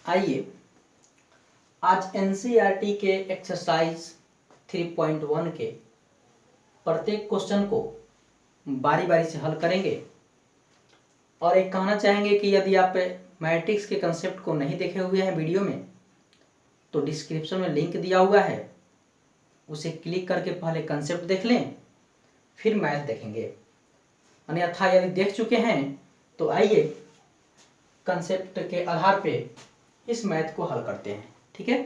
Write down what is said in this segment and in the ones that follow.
आइए आज एनसीईआरटी के एक्सरसाइज 3.1 के प्रत्येक क्वेश्चन को बारी बारी से हल करेंगे। और एक कहना चाहेंगे कि यदि आप मैट्रिक्स के कंसेप्ट को नहीं देखे हुए हैं वीडियो में, तो डिस्क्रिप्शन में लिंक दिया हुआ है, उसे क्लिक करके पहले कंसेप्ट देख लें, फिर मैथ देखेंगे। अन्यथा यदि देख चुके हैं तो आइए कंसेप्ट के आधार पे इस मैथ को हल करते हैं। ठीक है,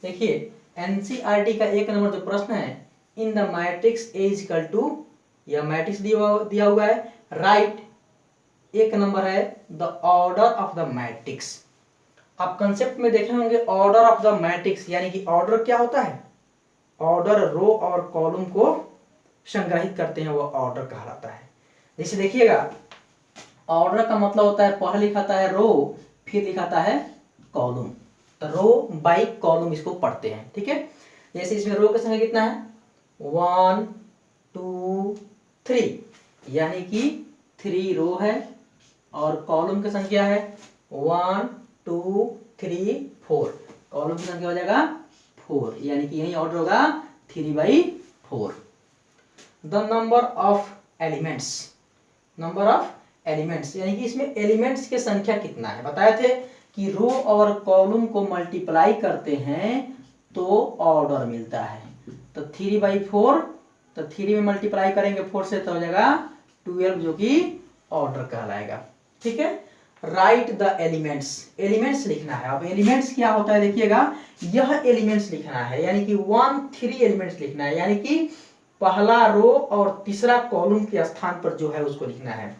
देखिए एनसीईआरटी का 1 नंबर जो प्रश्न है, in the matrix A is equal to, यह मैट्रिक्स दिया हुआ है, राइट। 1 नंबर है the order of the matrix. आप कंसेप्ट में देखे होंगे ऑर्डर ऑफ द मैट्रिक्स, यानी कि ऑर्डर क्या होता है, ऑर्डर रो और कॉलम को संग्रहित करते हैं, वो ऑर्डर कहलाता है। जैसे देखिएगा ऑर्डर का मतलब होता है पहले लिखाता है रो, फिर लिखाता है कॉलम, तो रो बाई कॉलम इसको पढ़ते हैं। ठीक है, जैसे इसमें रो की संख्या कितना है 1 2 3, यानी कि 3 रो है, और कॉलम की संख्या है 1 2 3 4, कॉलम की संख्या हो जाएगा 4, यानी कि यही ऑर्डर होगा 3/4। The number of elements, number of elements यानी कि इसमें एलिमेंट्स की संख्या कितना है। बताए थे कि रो और कॉलम को मल्टीप्लाई करते हैं तो ऑर्डर मिलता है, तो 3/4, तो 3 में मल्टीप्लाई करेंगे 4 से तो हो जाएगा 12, जो कि ऑर्डर कहलाएगा। ठीक है, राइट द एलिमेंट्स, एलिमेंट्स लिखना है। अब एलिमेंट्स क्या होता है देखिएगा, यह एलिमेंट्स लिखना है, यानी कि 1 3 एलिमेंट्स लिखना है, यानी कि पहला रो और तीसरा कॉलम के स्थान पर जो है उसको लिखना है।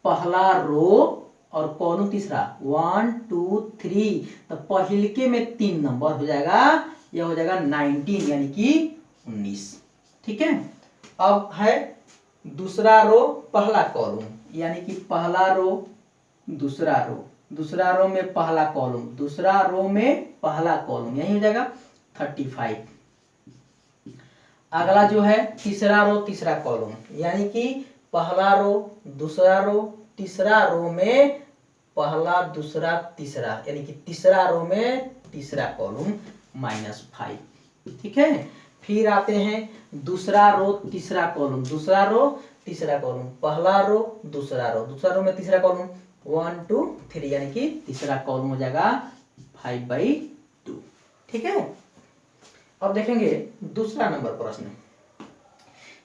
पहला रो और कॉलम तीसरा 1 2 3, तो पहलके में 3 नंबर हो जाएगा, यह हो जाएगा 19, यानी कि 19। ठीक है, अब है दूसरा रो पहला कॉलम, यानी कि पहला रो दूसरा रो, दूसरा रो में पहला कॉलम, दूसरा रो में पहला कॉलम, यही हो जाएगा 35। अगला जो है तीसरा रो तीसरा कॉलम, यानी कि पहला रो दूसरा रो तीसरा रो में पहला दूसरा तीसरा, यानी कि तीसरा रो में तीसरा कॉलम -5। ठीक है, फिर आते हैं दूसरा रो तीसरा कॉलम, दूसरा रो तीसरा कॉलम, पहला रो दूसरा रो में तीसरा कॉलम 1 2 3, यानी कि तीसरा कॉलम हो जाएगा 5/2। ठीक है, अब देखेंगे दूसरा नंबर प्रश्न।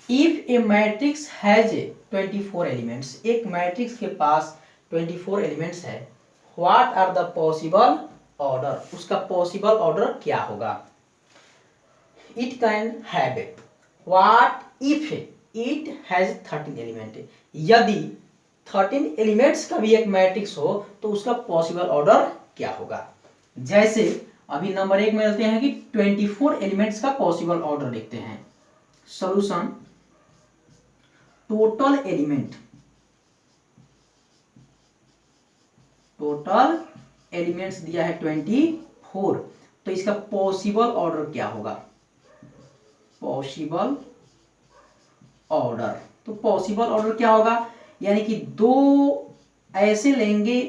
If a matrix has 24 elements, एक मैट्रिक्स के पास 24 एलिमेंट्स है, what are the possible order, उसका पॉसिबल ऑर्डर क्या होगा। It can have, what if it has 13 element, यदि 13 एलिमेंट्स का भी एक मैट्रिक्स हो तो उसका पॉसिबल ऑर्डर क्या होगा। जैसे अभी नंबर 1 में लेते हैं कि 24 एलिमेंट्स का पॉसिबल ऑर्डर देखते हैं। Solution, total element, total elements दिया है 24, तो इसका पॉसिबल ऑर्डर क्या होगा, पॉसिबल ऑर्डर, तो पॉसिबल ऑर्डर क्या होगा, यानी कि 2 ऐसे लेंगे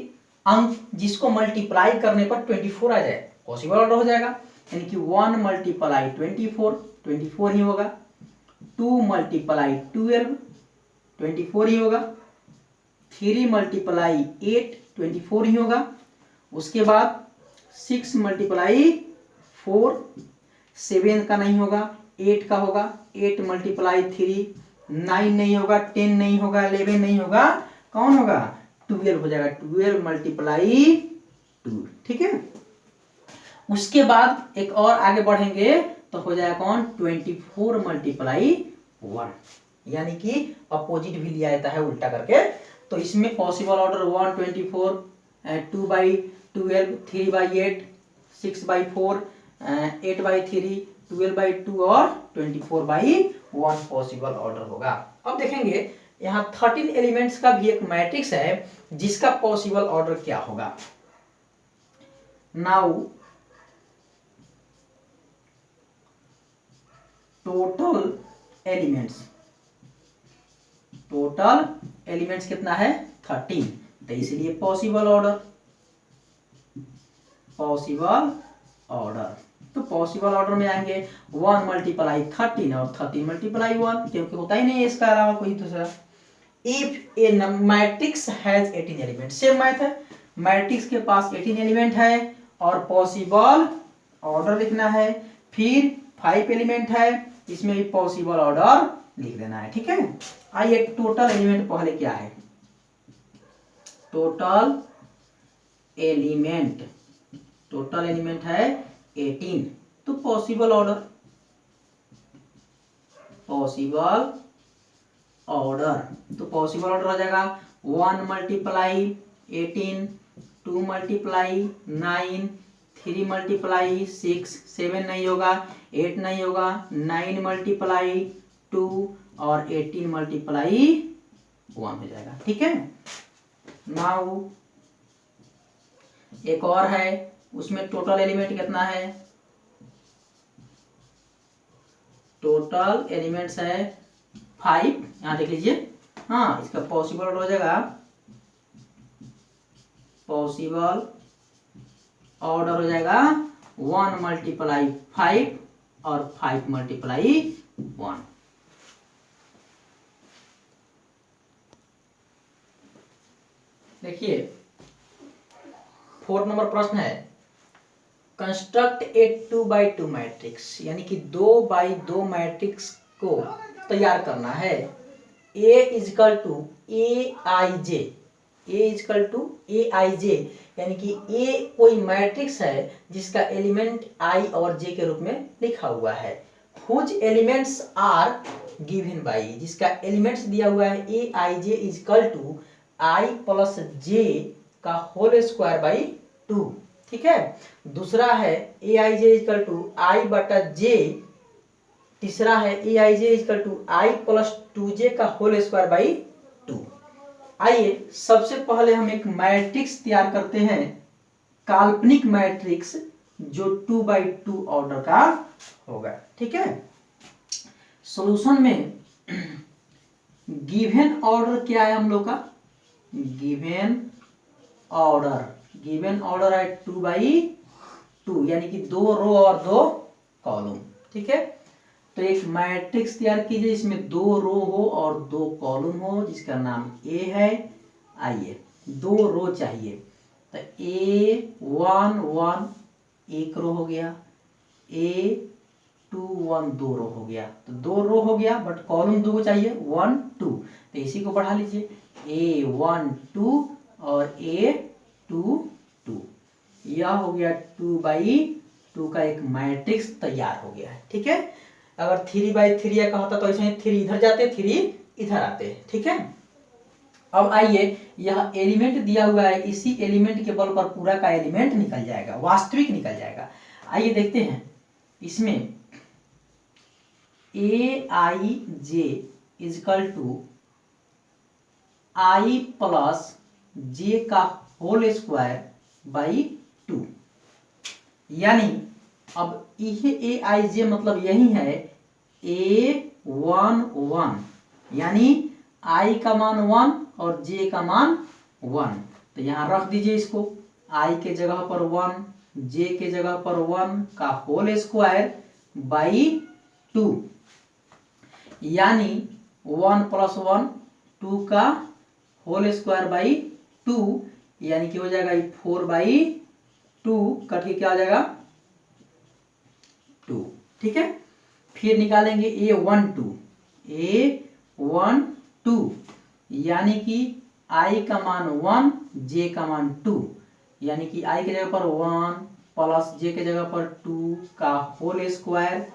अंक जिसको मल्टीप्लाई करने पर 24 आ जाए, पॉसिबल ऑर्डर हो जाएगा। यानी कि 1 × 24 ही होगा, 2 × 12 24 ही होगा, 3 × 8 24 ही होगा, उसके बाद 6 × 4 7 का नहीं होगा, 8 का होगा, 8 × 3 9 नहीं होगा, 10 नहीं होगा, 11 नहीं होगा, कौन होगा 12 हो जाएगा, 12 × 2। ठीक है, उसके बाद एक और आगे बढ़ेंगे तो हो जाएगा कौन 24 × 1, यानी कि अपोजिट भी लिया जाता है उल्टा करके। तो इसमें पॉसिबल ऑर्डर 1 24, 2/12, 3/8, 6/4, 8/3, 12/2 और 24/1 पॉसिबल ऑर्डर होगा। अब देखेंगे यहाँ 13 एलिमेंट्स का भी एक मैट्रिक्स है जिसका पॉसिबल ऑर्डर क्या होगा। नाउ टोटल एलिमेंट्स कितना है 13, तो इसलिए पॉसिबल ऑर्डर पॉसिबल ऑर्डर। तो पॉसिबल ऑर्डर में आएंगे 1 मल्टीप्लाई 13 और 13 मल्टीप्लाई 1, क्योंकि होता ही नहीं है इसका अलावा कोई दूसरा। If a matrix has 18 element, same math है, मैट्रिक्स के पास 18 एलिमेंट है और पॉसिबल ऑर्डर लिखना है, फिर 5 एलिमेंट है, इसमें भी पॉसिबल ऑर्डर लिख देना है। ठीक है, आइए टोटल एलिमेंट पहले क्या है। टोटल एलिमेंट है 18, तो पॉसिबल ऑर्डर तो पॉसिबल ऑर्डर हो जाएगा 1 मल्टीप्लाई 18, 2 मल्टीप्लाई 9, 3 मल्टीप्लाई 6, 7 नहीं होगा, 8 नहीं होगा, 9 मल्टीप्लाई 2 और 18 मल्टीप्लाई 1 हो जाएगा। ठीक है, नाउ एक और है, उसमें टोटल एलिमेंट कितना है, टोटल एलिमेंट्स है 5, यहां देख लीजिए। हाँ, इसका पॉसिबल ऑर्डर हो जाएगा, पॉसिबल ऑर्डर हो जाएगा 1 मल्टीप्लाई 5 और 5 मल्टीप्लाई 1। देखिए 4 नंबर प्रश्न है, कंस्ट्रक्ट ए 2x2 मैट्रिक्स, यानी कि 2x2 मैट्रिक्स को तैयार करना है। A is equal to A I जे, यानी कि A कोई मैट्रिक्स है जिसका एलिमेंट I और J के रूप में लिखा हुआ है। Whose elements are given by, जिसका एलिमेंट्स दिया हुआ है A I J is equal to I plus J का होल स्क्वायर बाई 2। ठीक है, दूसरा है A I J is equal to I बटा J, तीसरा है A I J is equal to I plus 2J का होल स्क्वायर बाई 2। आइए सबसे पहले हम एक मैट्रिक्स तैयार करते हैं, काल्पनिक मैट्रिक्स जो 2x2 ऑर्डर का होगा। ठीक है, सॉल्यूशन में गिवन ऑर्डर क्या है हम लोग का, गिवन ऑर्डर है 2x2, यानी कि 2 रो और 2 कॉलम। ठीक है, तो एक मैट्रिक्स तैयार कीजिए इसमें 2 रो हो और 2 कॉलम हो, जिसका नाम A है। आइए 2 रो चाहिए, तो A1 1 एक रो हो गया, A2 1 2 रो हो गया, तो 2 रो हो गया, बट कॉलम 2 चाहिए 1 2, तो इसी को बढ़ा लीजिए A1 2 और A2 2, यह हो गया 2x2 का एक मैट्रिक्स तैयार हो गया है। ठीक है, अगर 3x3 का होता तो ऐसे ही 3 इधर जाते 3 इधर आते। ठीक है, अब आइए यह एलिमेंट दिया हुआ है, इसी एलिमेंट के बल पर पूरा का एलिमेंट निकल जाएगा, वास्तविक निकल जाएगा। आइए देखते हैं, इसमें A I J is equal to I plus J का होल स्क्वायर बाई 2, यानी अब ये ए आई जे मतलब यही है A1 1, यानी I का मान 1 और J का मान 1, तो यहाँ रख दीजिए इसको, I के जगह पर 1, J के जगह पर 1 का होल स्क्वायर बाई 2, यानी 1 प्लस 1 2 का होल स्क्वायर बाई 2, यानी कि हो जाएगा 4/2, कट के क्या हो जाएगा 2। ठीक है, फिर निकालेंगे A1 2, यानी कि I का मान 1 J का मान 2, यानी कि I के जगह पर 1 प्लस J के जगह पर 2 का होल स्क्वायर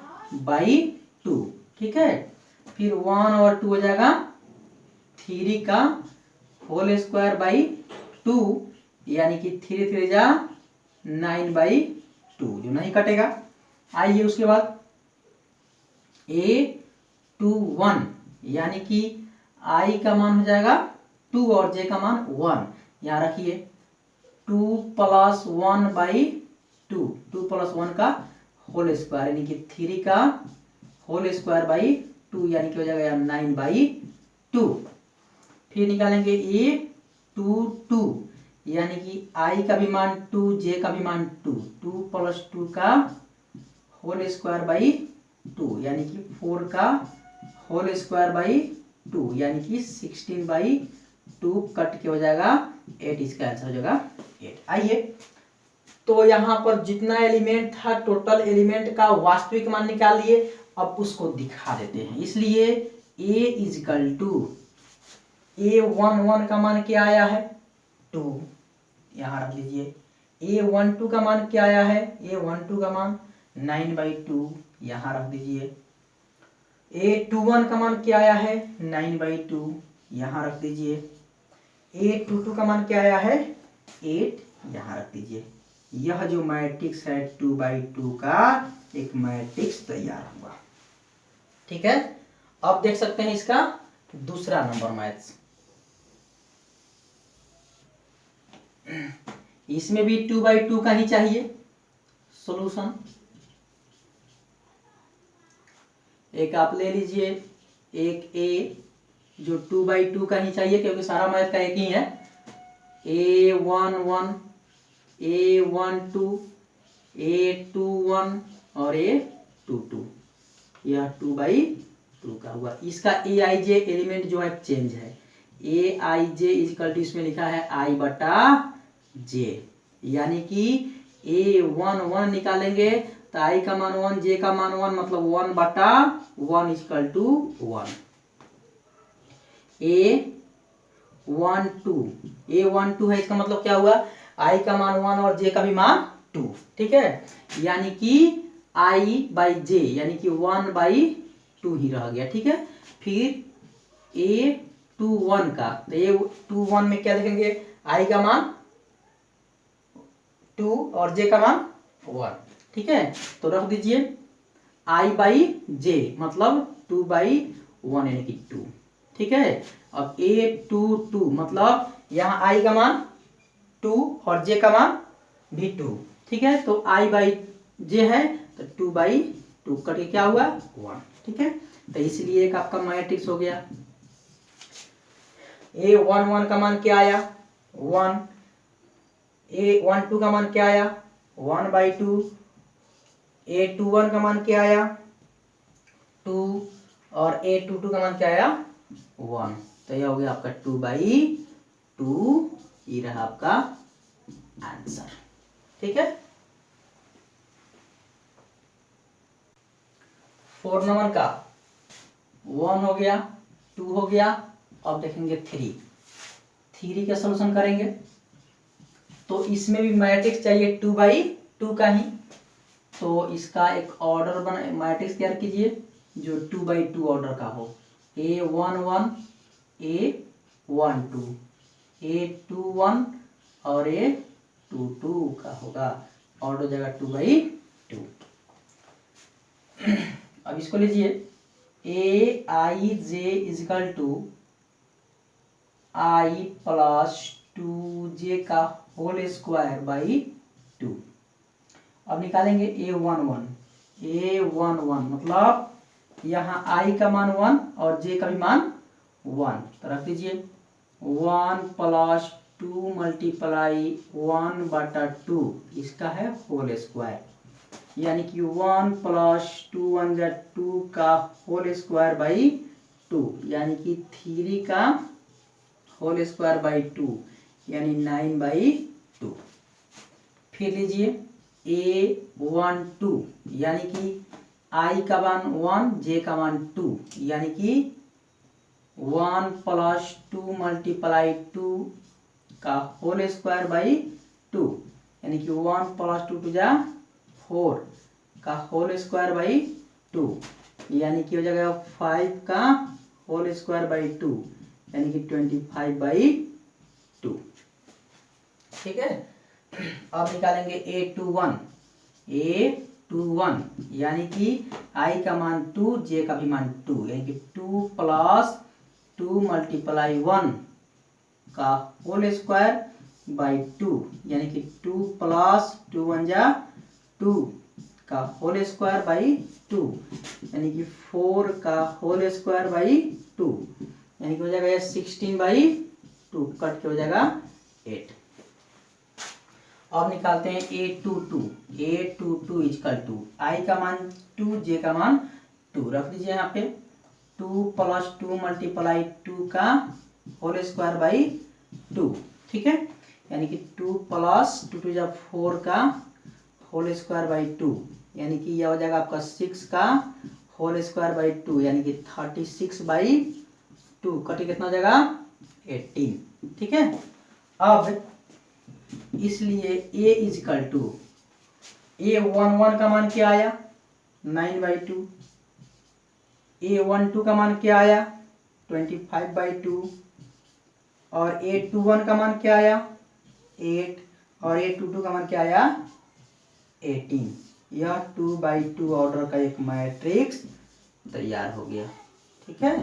बाई 2। ठीक है, फिर 1 और 2 हो जाएगा 3 का होल स्क्वायर बाई 2, यानी कि 3 3 जा 9/2, जो नहीं कटेगा। आइए उसके बाद A21, यानी कि I का मान हो जाएगा 2 और J का मान 1, यहाँ रखिए 2 प्लस 1/2, 2 प्लस 1 का होल स्क्वायर, यानी कि 3 का होल स्क्वायर बाई 2, यानी कि हो जाएगा 9/2। फिर निकालेंगे A22, यानी कि I का भी मान 2, J का भी मान 2, 2 + 2 का होल स्क्वायर बाई 2 यानी कि 4 का होल स्क्वायर बाई 2 यानी कि 16/2 कट के हो जाएगा 8, इसका आंसर हो जाएगा 8। आइए, तो यहाँ पर जितना एलिमेंट था टोटल एलिमेंट का वास्तविक मान निकाल लिए, अब उसको दिखा देते हैं। इसलिए A = A11 का मान क्या आया है 2, यहाँ रख लीजिए। A12 का मान क्या आया है, A12 का मान 9/2, यहाँ रख दीजिए। A21 का मान क्या आया है 9/2, यहाँ रख दीजिए। A22 का मान क्या आया है 8, यहाँ रख दीजिए। यह जो मैट्रिक्स है 2/2 का एक मैट्रिक्स तैयार हुआ। ठीक है, अब देख सकते हैं इसका दूसरा नंबर मैथ्स। इसमें भी 2/2 का ही चाहिए सॉल्यूशन। एक आप ले लीजिए, एक A जो 2/2 का ही चाहिए क्योंकि सारा मैथ का एक ही है। A11, A12, A21 और A22, यह 2/2 का हुआ। इसका Aij एलिमेंट जो है चेंज है। Aij = इसमें लिखा है I/J, यानी कि A11 निकालेंगे तो I का मान 1, J का मान 1, मतलब 1/1 = 1। A12 है, इसका मतलब क्या हुआ, I का मान 1 और J का भी मान 2। ठीक है, यानी कि I/J यानी कि 1/2 ही रह गया। ठीक है, फिर A21 का, तो A21 में क्या देखेंगे, I का मान 2 और J का मान 1। ठीक है, तो रख दीजिए I/J मतलब 2/1 यानी कि 2। ठीक है, अब A22 मतलब यहाँ I का मान 2 और J का मान भी 2। ठीक है, तो I/J है तो 2/2 करके क्या हुआ 1। ठीक है, तो इसलिए एक आपका मैट्रिक्स हो गया। A11 का मान क्या आया 1, A12 का मान क्या आया 1/2, A21 का मान क्या आया 2 और A22 का मान क्या आया 1। तो यह हो गया आपका 2/2, ये रहा आपका आंसर। ठीक है, 4 नंबर का 1 हो गया, 2 हो गया। अब देखेंगे 3 का सॉल्यूशन करेंगे। तो इसमें भी मैट्रिक्स चाहिए 2/2 का ही, तो इसका एक ऑर्डर बना, मैट्रिक्स तैयार कीजिए जो 2/2 ऑर्डर का हो। A11, A12, A21 और A22 का होगा, ऑर्डर हो जाएगा 2/2। अब इसको लीजिए, Aij = I + 2J का होल स्क्वायर बाई 2। अब निकालेंगे A11 मतलब यहाँ I का मान 1 और J का भी मान 1, तो रख दीजिए 1 + 2 × 1/2, इसका है होल स्क्वायर, यानी कि 1 + 2 1 = 2 का होल स्क्वायर बाई 2, यानी कि 3 का होल स्क्वायर बाई 2 यानी 9/2। फिर लीजिए A12 यानी कि I का मान 1, J का मान 2, यानी कि 1 + 2 × 2 का होल स्क्वायर बाई 2, यानी कि 1 + 2 = 4 का होल स्क्वायर बाई 2, यानी कि हो जाएगा 5 का होल स्क्वायर बाई 2, यानी कि 25/2। ठीक है, अब निकालेंगे A21 यानी कि I का मान 2, J का भी मान 2, यानी कि 2 + 2 × 1 का होल स्क्वायर बाई 2, यानी कि 2 + 2 1 = 2 का होल स्क्वायर बाई 2, यानी कि 4 का होल स्क्वायर बाई 2, यानी कि हो जाएगा 16/2 कट के हो जाएगा 8। अब निकालते हैं A22 इजकल टू I का मान 2, J का मान 2 रख दीजिए यहाँ पे। 2 + 2 × 2 का होल स्क्वायर बाई 2, ठीक है, यानी कि 2 + 2 = 4 का होल स्क्वायर बाई 2, यानी कि यह हो जाएगा आपका 6 का होल स्क्वायर बाई 2, यानी कि 36/2 कटी कितना हो जाएगा 18, ठीक है। अब इसलिए A = A11 का मान क्या आया 9/2, A12 का मान क्या आया 25/2 और A21 का मान क्या आया 8 और A22 का मान क्या आया 18। यह 2/2 ऑर्डर का एक मैट्रिक्स तैयार हो गया, ठीक है।